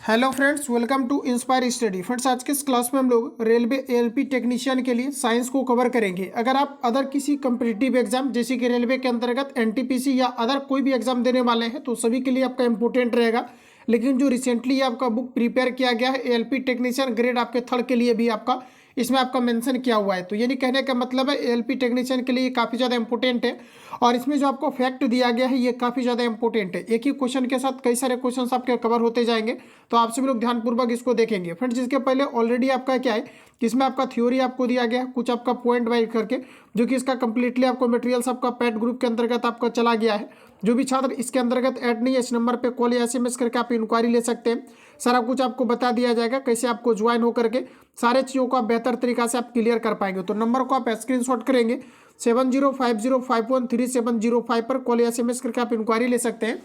Hello friends, welcome to Inspire Study. Friends, आज के इस क्लास में हम लोग रेलवे एएलपी टेक्नीशियन के लिए साइंस को कवर करेंगे। अगर आप अदर किसी कम्पिटिटिव एग्जाम जैसे कि रेलवे के अंतर्गत एनटीपीसी या अदर कोई भी एग्जाम देने वाले हैं तो सभी के लिए आपका इंपॉर्टेंट रहेगा। लेकिन जो रिसेंटली आपका बुक प्रिपेयर किया गया है एएलपी टेक्नीशियन ग्रेड आपके थर्ड के लिए भी आपका इसमें आपका मेंशन किया हुआ है। तो यानी कहने का मतलब है एएलपी टेक्नीशियन के लिए काफ़ी ज़्यादा इंपॉर्टेंट है और इसमें जो आपको फैक्ट दिया गया है ये काफ़ी ज़्यादा इंपॉर्टेंट है। एक ही क्वेश्चन के साथ कई सारे क्वेश्चंस आपके कवर होते जाएंगे, तो आप सभी लोग ध्यानपूर्वक इसको देखेंगे। फ्रेंड्स, जिसके पहले ऑलरेडी आपका क्या है कि इसमें आपका थ्योरी आपको दिया गया है कुछ आपका पॉइंट वाइज करके, जो कि इसका कंप्लीटली आपको मटेरियल्स आपका पैट ग्रुप के अंतर्गत आपका चला गया है। जो भी छात्र इसके अंतर्गत ऐड नहीं है, इस नंबर पे कॉल या एसएमएस करके आप इंक्वायरी ले सकते हैं। सारा कुछ आपको बता दिया जाएगा कैसे आपको ज्वाइन होकर के सारे चीज़ों को आप बेहतर तरीका से आप क्लियर कर पाएंगे। तो नंबर को आप स्क्रीनशॉट करेंगे 7050513705 पर कॉल या एसएमएस करके आप इंक्वायरी ले सकते हैं,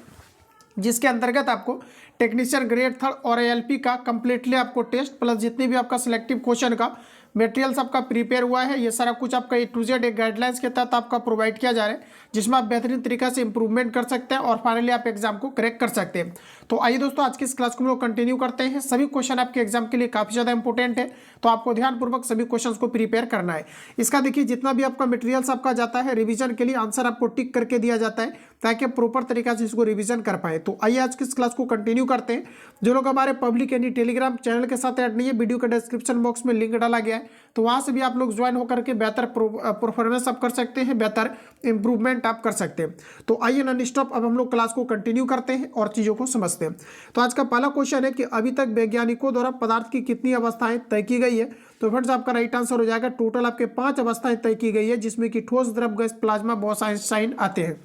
जिसके अंतर्गत आपको टेक्नीशियन ग्रेड थर्ड और एएलपी का कंप्लीटली आपको टेस्ट प्लस जितनी भी आपका सिलेक्टिव क्वेश्चन का मटेरियल्स आपका प्रिपेयर हुआ है, ये सारा कुछ आपका A to Z एक गाइडलाइंस के तहत आपका प्रोवाइड किया जा रहा है, जिसमें आप बेहतरीन तरीका से इंप्रूवमेंट कर सकते हैं और फाइनली आप एग्जाम को क्रैक कर सकते हैं। तो आइए दोस्तों, आज की इस क्लास को हम लोग कंटिन्यू करते हैं। सभी क्वेश्चन आपके एग्जाम के लिए काफ़ी ज़्यादा इंपॉर्टेंट है, तो आपको ध्यानपूर्वक सभी क्वेश्चन को प्रिपेयर करना है। इसका देखिए, जितना भी आपका मटेरियल्स आपका जाता है रिविजन के लिए आंसर आपको टिक करके दिया जाता है ताकि प्रॉपर तरीका से इसको रिविजन कर पाए। तो आइए आज की इस क्लास को कंटिन्यू करते हैं। जो लोग हमारे पब्लिक यानी टेलीग्राम चैनल के साथ ऐड नहीं है, वीडियो के डिस्क्रिप्शन बॉक्स में लिंक डाला गया है, तो वहां से भी आप लोग ज्वाइन होकर के बेहतर परफॉर्मेंस आप कर सकते हैं, बेहतर इंप्रूवमेंट आप कर सकते हैं। तो आइए नॉन स्टॉप अब हम लोग क्लास को कंटिन्यू करते हैं और चीज़ों को समझते हैं। तो आज का पहला क्वेश्चन है कि अभी तक वैज्ञानिकों द्वारा पदार्थ की कितनी अवस्थाएं तय की गई है। तो फ्रेंड्स, आपका राइट आंसर हो जाएगा टोटल आपके 5 अवस्थाएं तय की गई है, जिसमें कि ठोस, द्रव, गैस, प्लाज्मा, बॉस, आइंस्टाइन आते हैं।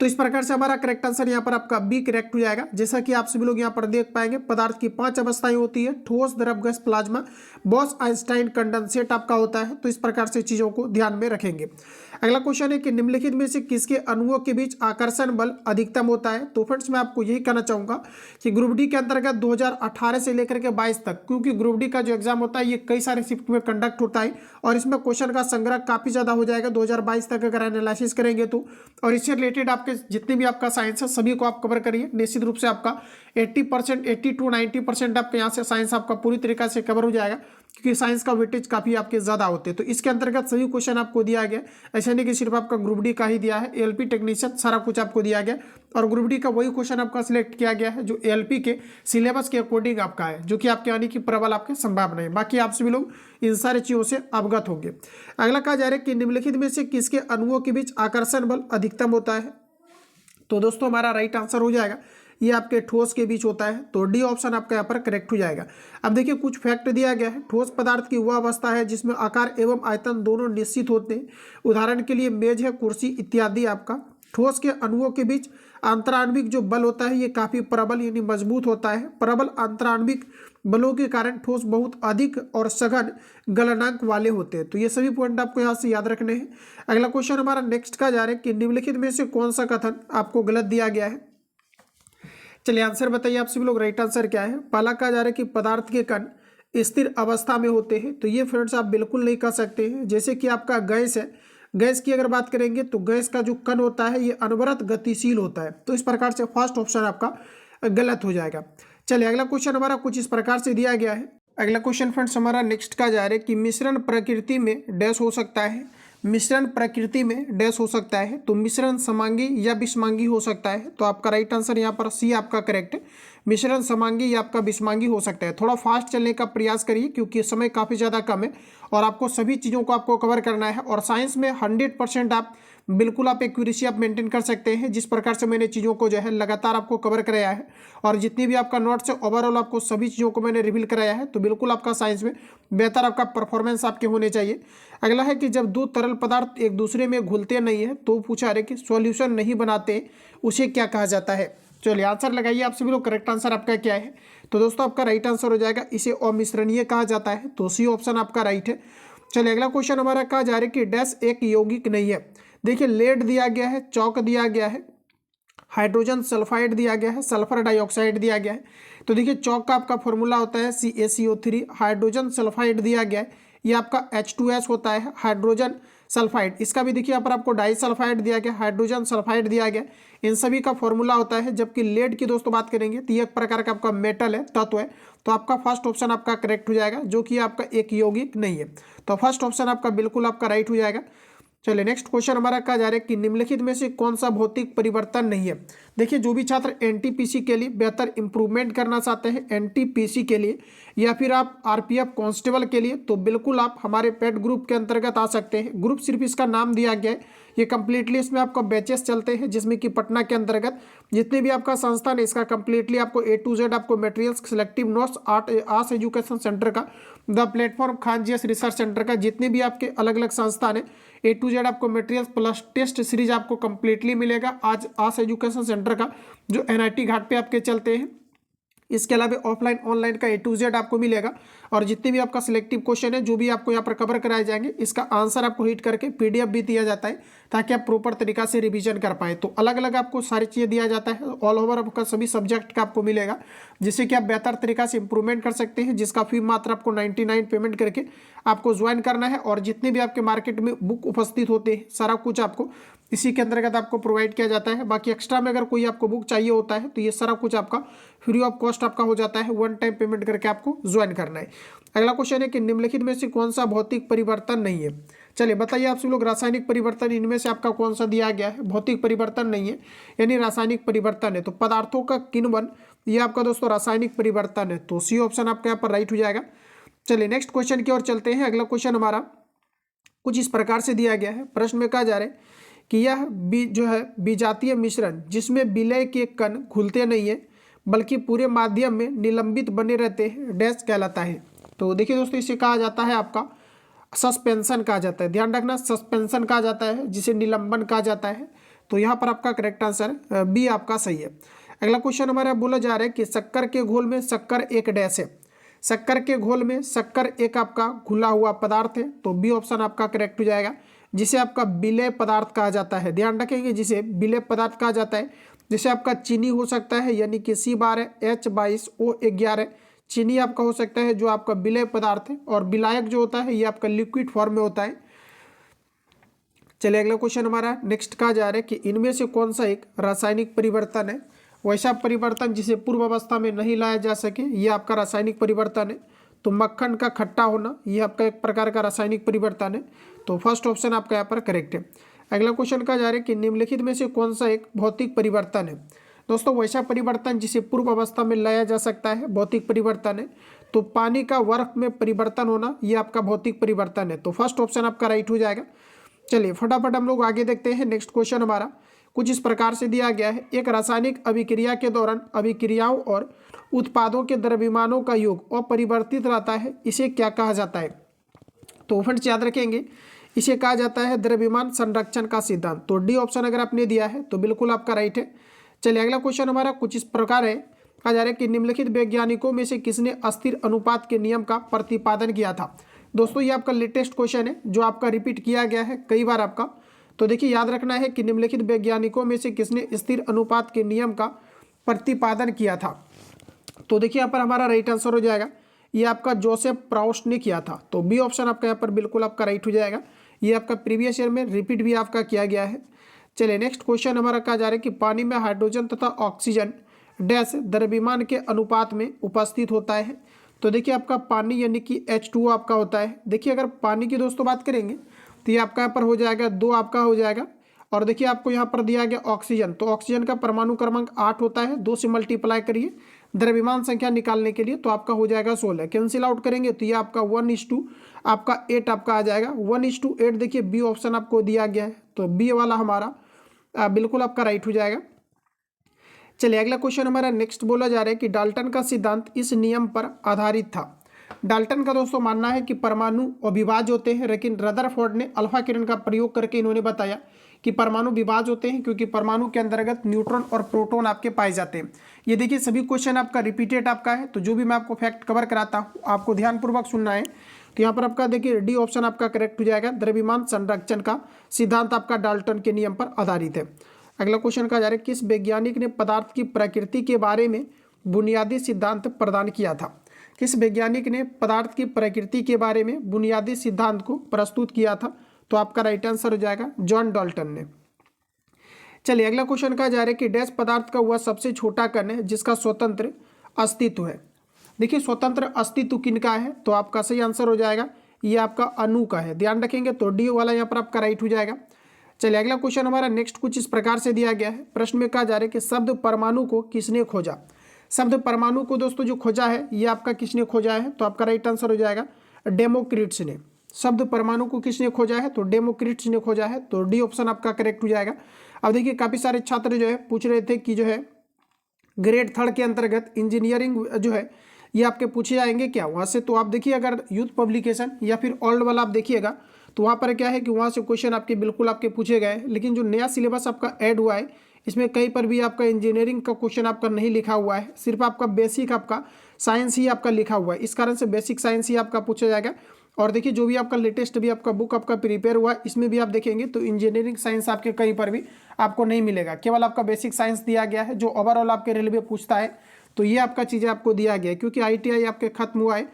तो इस प्रकार से हमारा करेक्ट आंसर यहाँ पर आपका बी करेक्ट हो जाएगा। जैसा कि आप सभी लोग यहाँ पर देख पाएंगे, पदार्थ की 5 अवस्थाएं होती है, ठोस, द्रव, gas, plasma, boss, Einstein, condensate आपका होता है। तो इस प्रकार से चीजों को ध्यान में रखेंगे। अगला क्वेश्चन है कि निम्नलिखित में से किसके अणुओं के बीच आकर्षण बल अधिकतम होता है। तो फ्रेंड्स, मैं आपको यही कहना चाहूंगा कि ग्रुप डी के अंतर्गत 2018 से लेकर के 22 तक, क्योंकि ग्रुप डी का जो एग्जाम होता है ये कई सारे शिफ्ट में कंडक्ट होता है और इसमें क्वेश्चन का संग्रह काफी ज्यादा हो जाएगा 2022 तक अगर एनालिसिस करेंगे तो। और इससे रिलेटेड आपके जितने भी आपका साइंस है सभी को आप कवर करिए। निश्चित रूप से आपका 80%, 80 to 90% आपके यहाँ से साइंस आपका पूरी तरीका से कवर हो जाएगा, क्योंकि साइंस का वेटेज काफी आपके ज्यादा होते हैं। तो इसके अंतर्गत सभी क्वेश्चन आपको दिया गया, ऐसा नहीं कि सिर्फ आपका ग्रुप डी का ही दिया है, एएलपी टेक्नीशियन सारा कुछ आपको दिया गया और ग्रुप डी का वही क्वेश्चन आपका सिलेक्ट किया गया है जो एएलपी के सिलेबस के अकॉर्डिंग आपका है, जो कि आपके आने की प्रबल आपके संभावना है। बाकी आप सभी लोग इन सारी चीजों से अवगत होंगे। अगला कहा जा रहा है कि निम्नलिखित में से किसके अणुओं के बीच आकर्षण बल अधिकतम होता है। तो दोस्तों, हमारा राइट आंसर हो जाएगा ये आपके ठोस के बीच होता है। तो डी ऑप्शन आपका यहाँ पर करेक्ट हो जाएगा। अब देखिए, कुछ फैक्ट दिया गया है। ठोस पदार्थ की वह अवस्था है जिसमें आकार एवं आयतन दोनों निश्चित होते हैं। उदाहरण के लिए मेज है, कुर्सी इत्यादि। आपका ठोस के अणुओं के बीच आंतराण्विक जो बल होता है ये काफी प्रबल यानी मजबूत होता है। प्रबल आंतराण्विक बलों के कारण ठोस बहुत अधिक और सघन गलनांक वाले होते हैं। तो ये सभी पॉइंट आपको यहाँ से याद रखने हैं। अगला क्वेश्चन हमारा नेक्स्ट का जा रहा है कि निम्नलिखित में से कौन सा कथन आपको गलत दिया गया है। चलिए आंसर बताइए आप सभी लोग, राइट आंसर क्या है। पहला कहा जा रहा है कि पदार्थ के कण स्थिर अवस्था में होते हैं। तो ये फ्रेंड्स आप बिल्कुल नहीं कह सकते हैं। जैसे कि आपका गैस है, गैस की अगर बात करेंगे तो गैस का जो कण होता है ये अनवरत गतिशील होता है। तो इस प्रकार से फर्स्ट ऑप्शन आपका गलत हो जाएगा। चलिए अगला क्वेश्चन हमारा कुछ इस प्रकार से दिया गया है। अगला क्वेश्चन फ्रेंड्स हमारा नेक्स्ट का जा रहा है कि मिश्रण प्रकृति में डैश हो सकता है। मिश्रण प्रकृति में डैश हो सकता है। तो मिश्रण समांगी या विषमांगी हो सकता है। तो आपका राइट आंसर यहाँ पर सी आपका करेक्ट है। मिश्रण समांगी या आपका विषमांगी हो सकता है। थोड़ा फास्ट चलने का प्रयास करिए क्योंकि समय काफ़ी ज़्यादा कम है और आपको सभी चीज़ों को आपको कवर करना है। और साइंस में 100% आप बिल्कुल आप एक्यूरेसी आप मेंटेन कर सकते हैं, जिस प्रकार से मैंने चीज़ों को जो है लगातार आपको कवर कराया है और जितनी भी आपका नोट्स है ओवरऑल आपको सभी चीज़ों को मैंने रिवील कराया है। तो बिल्कुल आपका साइंस में बेहतर आपका परफॉर्मेंस आपके होने चाहिए। अगला है कि जब दो तरल पदार्थ एक दूसरे में घुलते नहीं है तो पूछा रहे कि सॉल्यूशन नहीं बनाते, उसे क्या कहा जाता है। चलिए आंसर लगाइए आप सभी लोग, करेक्ट आंसर आपका क्या है। तो दोस्तों आपका राइट आंसर हो जाएगा इसे अमिश्रणीय कहा जाता है। तो सी ऑप्शन आपका राइट है। चलिए अगला क्वेश्चन हमारा कहा जा रहा है कि डैश एक यौगिक नहीं है। देखिए, लेड दिया गया है, चौक दिया गया है, हाइड्रोजन सल्फाइड दिया गया है, सल्फर डाइऑक्साइड दिया गया है। तो देखिए, चौक का आपका फॉर्मूला होता है CaCO3। हाइड्रोजन सल्फाइड दिया गया है, ये आपका H2S होता है। हाइड्रोजन सल्फाइड, इसका भी देखिए यहाँ पर आपको डाई सल्फाइड दिया गया, हाइड्रोजन सल्फाइड दिया गया, इन सभी का फॉर्मूला होता है। जबकि लेड की दोस्तों बात करेंगे तो ये एक प्रकार का आपका मेटल है, तत्व है। तो आपका फर्स्ट ऑप्शन आपका करेक्ट हो जाएगा, जो कि आपका एक यौगिक नहीं है। तो फर्स्ट ऑप्शन आपका बिल्कुल आपका राइट हो जाएगा। चलिए नेक्स्ट क्वेश्चन हमारा कहा जा रहा है कि निम्नलिखित में से कौन सा भौतिक परिवर्तन नहीं है। देखिए जो भी छात्र एनटीपीसी के लिए बेहतर इंप्रूवमेंट करना चाहते हैं, एनटीपीसी के लिए या फिर आप आरपीएफ कांस्टेबल के लिए, तो बिल्कुल आप हमारे पेड ग्रुप के अंतर्गत आ सकते हैं। ग्रुप सिर्फ इसका नाम दिया गया है, ये कंप्लीटली इसमें आपका बैचेस चलते हैं, जिसमें कि पटना के अंतर्गत जितने भी आपका संस्थान है इसका कंप्लीटली आपको A to Z आपको materials, selective notes, arts education centre का, the platform, Khan GS research centre का, जितने भी आपके अलग अलग संस्थान है A to Z आपको मटेरियल्स प्लस टेस्ट सीरीज आपको कंप्लीटली मिलेगा। आज आर्ट्स एजुकेशन सेंटर का जो NIT घाट पे आपके चलते हैं, इसके अलावा ऑफलाइन ऑनलाइन का A to Z आपको मिलेगा। और जितने भी आपका सिलेक्टिव क्वेश्चन है जो भी आपको यहाँ पर कवर कराए जाएंगे, इसका आंसर आपको हिट करके PDF भी दिया जाता है, ताकि आप प्रॉपर तरीका से रिवीजन कर पाए। तो अलग अलग आपको सारी चीज़ें दिया जाता है, ऑल ओवर आपका सभी सब्जेक्ट का आपको मिलेगा, जिससे कि आप बेहतर तरीका से इंप्रूवमेंट कर सकते हैं। जिसका फी मात्र आपको 99 पेमेंट करके आपको ज्वाइन करना है। और जितने भी आपके मार्केट में बुक उपस्थित होते हैं, सारा कुछ आपको इसी के अंतर्गत आपको प्रोवाइड किया जाता है। बाकी एक्स्ट्रा में अगर कोई आपको बुक चाहिए होता है तो ये सारा कुछ आपका फ्री ऑफ कॉस्ट आपका हो जाता है, वन टाइम पेमेंट करके आपको ज्वाइन करना है। अगला क्वेश्चन है कि निम्नलिखित में से कौन सा भौतिक परिवर्तन नहीं है। चलिए बताइए आप सब लोग, रासायनिक परिवर्तन इनमें से आपका कौन सा दिया गया है। भौतिक परिवर्तन नहीं है, यानी रासायनिक परिवर्तन है। तो पदार्थों का किण्वन, ये आपका दोस्तों रासायनिक परिवर्तन है। तो सी ऑप्शन आपका यहाँ पर राइट हो जाएगा। चलिए नेक्स्ट क्वेश्चन की ओर चलते हैं। अगला क्वेश्चन हमारा कुछ इस प्रकार से दिया गया है। प्रश्न में कहा जा रहा है कि यह जो है विजातीय मिश्रण जिसमें विलय के कण घुलते नहीं है बल्कि पूरे माध्यम में निलंबित बने रहते हैं, डैश कहलाता है। तो देखिए दोस्तों, इसे कहा जाता है आपका सस्पेंशन कहा जाता है। ध्यान रखना, सस्पेंशन कहा जाता है, जिसे निलंबन कहा जाता है। तो यहाँ पर आपका करेक्ट आंसर बी आपका सही है। अगला क्वेश्चन हमारा बोला जा रहा है कि शक्कर के घोल में शक्कर एक डैश है। शक्कर के घोल में शक्कर एक आपका घुला हुआ पदार्थ है। तो बी ऑप्शन आपका करेक्ट हो जाएगा, जिसे आपका विलय पदार्थ कहा जाता है। ध्यान रखेंगे, जिसे विलय पदार्थ कहा जाता है। जैसे आपका चीनी हो सकता है, यानी कि C12H22O11 चीनी आपका हो सकता है, जो आपका विलय पदार्थ है। और विलायक जो होता है ये आपका लिक्विड फॉर्म में होता है। चलिए अगला क्वेश्चन हमारा नेक्स्ट कहा जा रहा है कि इनमें से कौन सा एक रासायनिक परिवर्तन है। वैसा परिवर्तन जिसे पूर्व अवस्था में नहीं लाया जा सके, ये आपका रासायनिक परिवर्तन है। तो मक्खन का खट्टा होना, ये आपका एक प्रकार का रासायनिक परिवर्तन है। तो फर्स्ट ऑप्शन आपका यहाँ पर करेक्ट है। अगला क्वेश्चन कहा जा रहा है कि निम्नलिखित में से कौन सा एक भौतिक परिवर्तन है। दोस्तों वैसा परिवर्तन जिसे पूर्व अवस्था में लाया जा सकता है, भौतिक परिवर्तन है। तो पानी का बर्फ में परिवर्तन होना, ये आपका भौतिक परिवर्तन है। तो फर्स्ट ऑप्शन आपका राइट हो जाएगा। चलिए फटाफट हम लोग आगे देखते हैं। नेक्स्ट क्वेश्चन हमारा कुछ इस प्रकार से दिया गया है। एक रासायनिक अभिक्रिया के दौरान अभिक्रियाओं और उत्पादों के द्रव्यमानों का योग अपरिवर्तित रहता है, इसे क्या कहा जाता है। तो फ्रेंड्स याद रखेंगे, इसे कहा जाता है द्रव्यमान संरक्षण का सिद्धांत। तो डी ऑप्शन अगर आपने दिया है तो बिल्कुल आपका राइट है। चलिए अगला क्वेश्चन हमारा कुछ इस प्रकार है। कहा जा रहा है कि निम्नलिखित वैज्ञानिकों में से किसने अस्थिर अनुपात के नियम का प्रतिपादन किया था। दोस्तों ये आपका लेटेस्ट क्वेश्चन है, जो आपका रिपीट किया गया है कई बार आपका। तो देखिए याद रखना है कि निम्नलिखित वैज्ञानिकों में से किसने स्थिर अनुपात के नियम का प्रतिपादन किया था। तो देखिए यहाँ पर हमारा राइट आंसर हो जाएगा, ये आपका जोसेफ प्राउस्ट ने किया था। तो बी ऑप्शन आपका यहाँ पर बिल्कुल आपका राइट हो जाएगा। ये आपका प्रीवियस ईयर में रिपीट भी आपका किया गया है। चलिए नेक्स्ट क्वेश्चन हमारा कहा जा रहा है कि पानी में हाइड्रोजन तथा ऑक्सीजन डैश द्रव्यमान के अनुपात में उपस्थित होता है। तो देखिए आपका पानी यानी कि H2O आपका होता है। देखिए अगर पानी की दोस्तों बात करेंगे तो ये आपका यहाँ पर हो जाएगा 2 आपका हो जाएगा। और देखिए आपको यहाँ पर दिया गया ऑक्सीजन, तो ऑक्सीजन का परमाणु क्रमांक 8 होता है। 2 से मल्टीप्लाई करिए द्रव्यमान संख्या निकालने के लिए, तो आपका हो जाएगा 16। कैंसिल आउट करेंगे तो ये आपका 1:8 आपका 8 आपका आ जाएगा। 1:8 देखिए बी ऑप्शन आपको दिया गया है। तो बी वाला हमारा बिल्कुल आपका राइट हो जाएगा। चलिए अगला क्वेश्चन हमारा नेक्स्ट बोला जा रहा है कि डाल्टन का सिद्धांत इस नियम पर आधारित था। डाल्टन का दोस्तों मानना है कि परमाणु अविभाज्य होते हैं, लेकिन रदरफोर्ड ने अल्फा किरण का प्रयोग करके इन्होंने बताया कि परमाणु विभाज्य होते हैं, क्योंकि परमाणु के अंतर्गत न्यूट्रॉन और प्रोटॉन आपके पाए जाते हैं। ये देखिए सभी क्वेश्चन आपका रिपीटेड आपका है। तो जो भी मैं आपको फैक्ट कवर कराता हूँ आपको ध्यानपूर्वक सुनना है। तो यहाँ पर आपका देखिए डी ऑप्शन आपका करेक्ट हो जाएगा। द्रव्यमान संरक्षण का सिद्धांत आपका डाल्टन के नियम पर आधारित है। अगला क्वेश्चन कहा जा रहा है किस वैज्ञानिक ने पदार्थ की प्रकृति के बारे में बुनियादी सिद्धांत प्रदान किया था। किस वैज्ञानिक ने पदार्थ की प्रकृति के बारे में बुनियादी सिद्धांत को प्रस्तुत किया था। तो आपका राइट आंसर हो जाएगा जॉन डाल्टन ने। चलिए अगला क्वेश्चन कहा जा रहा है कि डैश पदार्थ का हुआ सबसे छोटा कण है जिसका स्वतंत्र अस्तित्व है। देखिए स्वतंत्र अस्तित्व किनका है, तो आपका सही आंसर हो जाएगा ये आपका अणु का है, ध्यान रखेंगे। तो डी वाला यहाँ पर आपका राइट हो जाएगा। चलिए अगला क्वेश्चन हमारा नेक्स्ट कुछ इस प्रकार से दिया गया है। प्रश्न में कहा जा रहा है कि शब्द परमाणु को किसने खोजा। शब्द परमाणु को दोस्तों जो खोजा है ये आपका किसने खोजा है, तो आपका राइट आंसर हो जाएगा डेमोक्रिट्स ने। शब्द परमाणु को किसने खोजा है, तो डेमोक्रिट्स ने खोजा है। तो डी ऑप्शन आपका करेक्ट हो जाएगा। अब देखिए काफ़ी सारे छात्र जो है पूछ रहे थे कि जो है ग्रेड 3 के अंतर्गत इंजीनियरिंग जो है ये आपके पूछे जाएंगे क्या वहाँ से। तो आप देखिए अगर यूथ पब्लिकेशन या फिर ओल्ड वाला आप देखिएगा तो वहाँ पर क्या है कि वहाँ से क्वेश्चन आपके बिल्कुल आपके पूछे गए, लेकिन जो नया सिलेबस आपका ऐड हुआ है इसमें कहीं पर भी आपका इंजीनियरिंग का क्वेश्चन आपका नहीं लिखा हुआ है, सिर्फ आपका बेसिक आपका साइंस ही आपका लिखा हुआ है। इस कारण से बेसिक साइंस ही आपका पूछा जाएगा। और देखिए जो भी आपका लेटेस्ट भी आपका बुक आपका प्रिपेयर हुआ है इसमें भी आप देखेंगे तो इंजीनियरिंग साइंस आपके कहीं पर भी आपको नहीं मिलेगा, केवल आपका बेसिक साइंस दिया गया है जो ओवरऑल आपके रेलवे पूछता है। तो ये आपका चीज़ें आपको दिया गया है क्योंकि ITI आपके खत्म हुआ है,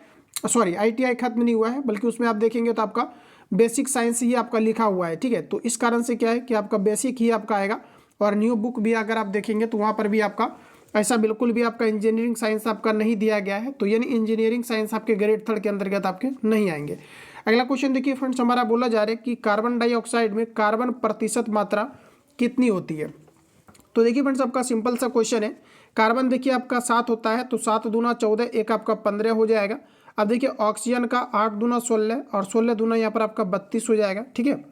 सॉरी ITI खत्म नहीं हुआ है बल्कि उसमें आप देखेंगे तो आपका बेसिक साइंस ही आपका लिखा हुआ है, ठीक है। तो इस कारण से क्या है कि आपका बेसिक ही आपका आएगा। और न्यू बुक भी अगर आप देखेंगे तो वहाँ पर भी आपका ऐसा बिल्कुल भी आपका इंजीनियरिंग साइंस आपका नहीं दिया गया है। तो यानी इंजीनियरिंग साइंस आपके ग्रेड 3 के अंतर्गत आपके नहीं आएंगे। अगला क्वेश्चन देखिए फ्रेंड्स हमारा बोला जा रहा है कि कार्बन डाइऑक्साइड में कार्बन प्रतिशत मात्रा कितनी होती है। तो देखिए फ्रेंड्स आपका सिंपल सा क्वेश्चन है। कार्बन देखिए आपका 7 होता है तो 7 दूना 14, एक आपका 15 हो जाएगा। अब देखिए ऑक्सीजन का 8 दूना 16 और 16 दूना यहाँ पर आपका 32 हो जाएगा, ठीक है।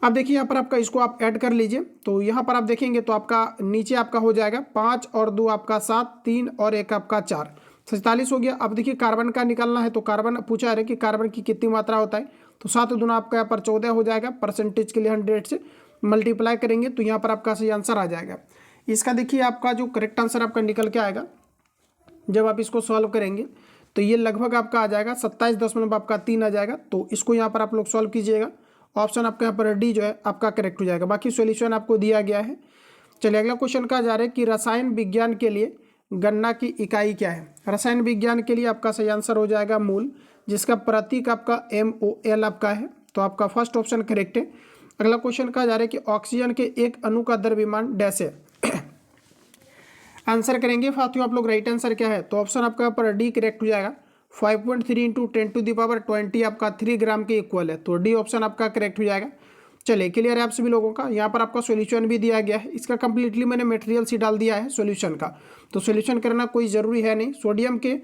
अब देखिए यहाँ पर आपका इसको आप ऐड कर लीजिए तो यहाँ पर आप देखेंगे तो आपका नीचे आपका हो जाएगा 5 और 2 आपका 7, 3 और 1 आपका 4, 47 हो गया। अब देखिए कार्बन का निकालना है तो कार्बन पूछा है कि कार्बन की कितनी मात्रा होता है, तो 7 दूना आपका यहाँ पर 14 हो जाएगा। परसेंटेज के लिए 100 से मल्टीप्लाई करेंगे तो यहाँ पर आपका सही आंसर आ जाएगा। इसका देखिए आपका जो करेक्ट आंसर आपका निकल के आएगा जब आप इसको सॉल्व करेंगे तो ये लगभग आपका आ जाएगा 27.3 आ जाएगा। तो इसको यहाँ पर आप लोग सॉल्व कीजिएगा। ऑप्शन आपका यहाँ पर डी जो है आपका करेक्ट हो जाएगा। बाकी सॉल्यूशन आपको दिया गया है। चलिए अगला क्वेश्चन कहा जा रहा है कि रसायन विज्ञान के लिए गणना की इकाई क्या है। रसायन विज्ञान के लिए आपका सही आंसर हो जाएगा मोल, जिसका प्रतीक आपका MOL आपका है। तो आपका फर्स्ट ऑप्शन करेक्ट है। अगला क्वेश्चन कहा जा रहा है कि ऑक्सीजन के एक अणु का द्रव्यमान डैश है। आंसर करेंगे साथियों आप लोग राइट आंसर क्या है, तो ऑप्शन आपका यहाँ पर डी करेक्ट हो जाएगा। 5.3 × 10⁻20 आपका 3 ग्राम के इक्वल है। तो डी ऑप्शन आपका करेक्ट हो जाएगा। चलिए क्लियर है आप सभी लोगों का। यहाँ पर आपका सॉल्यूशन भी दिया गया है, इसका कंप्लीटली मैंने मटेरियल्स ही डाल दिया है सॉल्यूशन का, तो सॉल्यूशन करना कोई ज़रूरी है नहीं। सोडियम के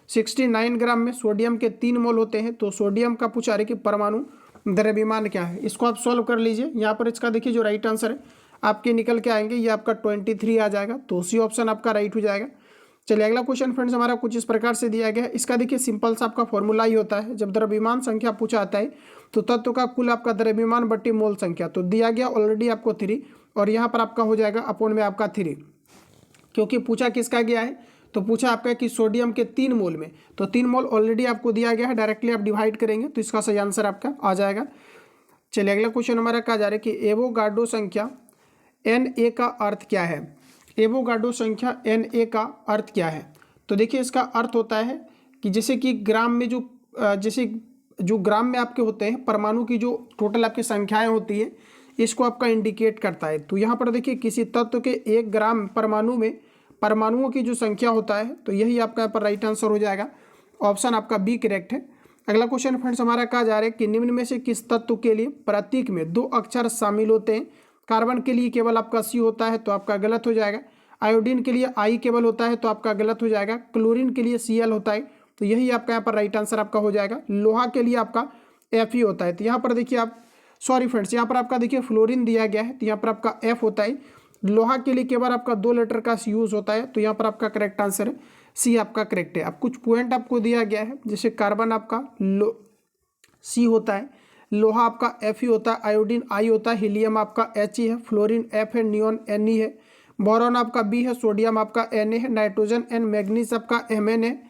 69 ग्राम में सोडियम के 3 मोल होते हैं। तो सोडियम का पूछा रहे कि परमाणु द्रव्यमान क्या है, इसको आप सॉल्व कर लीजिए। यहाँ पर इसका देखिए जो राइट आंसर है आपके निकल के आएंगे, ये आपका 23 आ जाएगा। तो सी ऑप्शन आपका राइट हो जाएगा। चलिए अगला क्वेश्चन फ्रेंड्स हमारा कुछ इस प्रकार से दिया गया है। इसका देखिए सिंपल सा आपका फॉर्मूला ही होता है, जब द्रव्यमान संख्या पूछा आता है तो तत्व का कुल आपका द्रव्यमान बट्टी मोल संख्या, तो दिया गया ऑलरेडी आपको 3 और यहाँ पर आपका हो जाएगा अपॉन में आपका 3, क्योंकि पूछा किसका गया है, तो पूछा आपका कि सोडियम के 3 मोल में, तो 3 मोल ऑलरेडी आपको दिया गया है। डायरेक्टली आप डिवाइड करेंगे तो इसका सही आंसर आपका आ जाएगा। चलिए अगला क्वेश्चन हमारा कहा जा रहा है कि एवोगाड्रो संख्या Na का अर्थ क्या है। एवोगाड्रो संख्या Na का अर्थ क्या है, तो देखिए इसका अर्थ होता है कि जैसे कि ग्राम में जो ग्राम में आपके होते हैं परमाणु की जो टोटल आपकी संख्याएं होती है, इसको आपका इंडिकेट करता है। तो यहाँ पर देखिए किसी तत्व के 1 ग्राम परमाणु में परमाणुओं की जो संख्या होता है, तो यही आपका यहाँ पर राइट आंसर हो जाएगा। ऑप्शन आपका बी करेक्ट है। अगला क्वेश्चन फ्रेंड्स हमारा कहा जा रहा है कि निम्न में से किस तत्व के लिए प्रतीक में 2 अक्षर शामिल होते हैं। कार्बन के लिए केवल आपका C होता है तो आपका गलत हो जाएगा। आयोडीन के लिए I केवल होता है तो आपका गलत हो जाएगा। क्लोरीन के लिए Cl होता है तो यही आपका यहाँ पर राइट आंसर आपका हो जाएगा। लोहा के लिए आपका Fe होता है। तो यहाँ पर देखिए आप सॉरी फ्रेंड्स यहाँ पर आपका देखिए फ्लोरीन दिया गया है तो यहाँ पर आपका F होता है। लोहा के लिए केवल आपका 2 लेटर का यूज होता है तो यहाँ पर आपका करेक्ट आंसर है सी आपका करेक्ट है। अब कुछ पॉइंट आपको दिया गया है, जैसे कार्बन आपका C होता है, लोहा आपका Fe होता है, आयोडीन I होता है, हीलियम आपका He है, फ्लोरीन F है, नियॉन Ne है, बोरॉन आपका B है, सोडियम आपका Na है, नाइट्रोजन N, मैग्नीज आपका Mn है।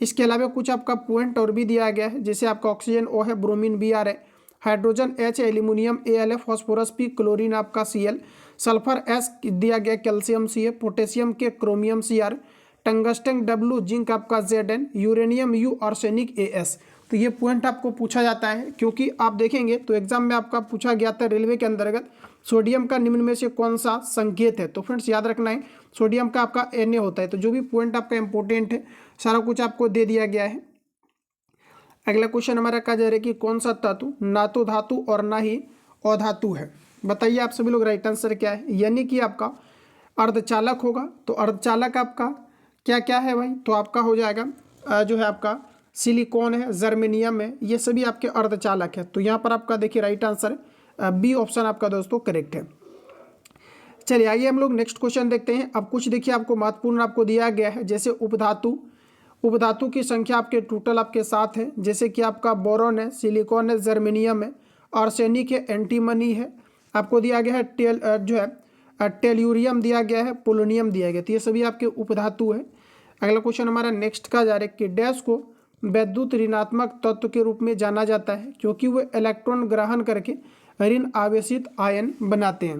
इसके अलावा कुछ आपका पॉइंट और भी दिया गया है, जैसे आपका ऑक्सीजन O है, ब्रोमीन Br है, hydrogen H, aluminium Al, phosphorus P, chlorine आपका Cl, सल्फर S दिया गया, कैल्शियम C है, पोटेशियम के chromium Cr, tungsten W, zinc आपका Zn, uranium U, arsenic As। तो ये पॉइंट आपको पूछा जाता है, क्योंकि आप देखेंगे तो एग्जाम में आपका पूछा गया था रेलवे के अंतर्गत सोडियम का निम्न में से कौन सा संकेत है। तो फ्रेंड्स याद रखना है सोडियम का आपका Na होता है। तो जो भी पॉइंट आपका इंपॉर्टेंट है सारा कुछ आपको दे दिया गया है। अगला क्वेश्चन हमारा कहा जा रहा है कि कौन सा धातु ना तो धातु और ना ही अधातु है। बताइए आप सभी लोग राइट आंसर क्या है। यानी कि आपका अर्धचालक होगा। तो अर्धचालक आपका क्या क्या है भाई, तो आपका हो जाएगा जो है आपका सिलिकॉन है, जर्मेनियम है, ये सभी आपके अर्धचालक है। तो यहाँ पर आपका देखिए राइट आंसर बी ऑप्शन आपका दोस्तों करेक्ट है। चलिए आइए हम लोग नेक्स्ट क्वेश्चन देखते हैं। अब कुछ देखिए आपको महत्वपूर्ण आपको दिया गया है, जैसे उपधातु की संख्या आपके टोटल आपके 7 है, जैसे कि आपका बोरॉन है, सिलिकॉन है, जर्मेनियम है, आर्सेनिक है, एंटीमनी है, आपको दिया गया है टेल्यूरियम दिया गया है, पोलोनियम दिया गया। तो ये सभी आपके उपधातु है। अगला क्वेश्चन हमारा नेक्स्ट का जा रहा है कि डैश को वैद्युत ऋणात्मक तत्व के रूप में जाना जाता है क्योंकि वो इलेक्ट्रॉन ग्रहण करके ऋण आवेशित आयन बनाते हैं।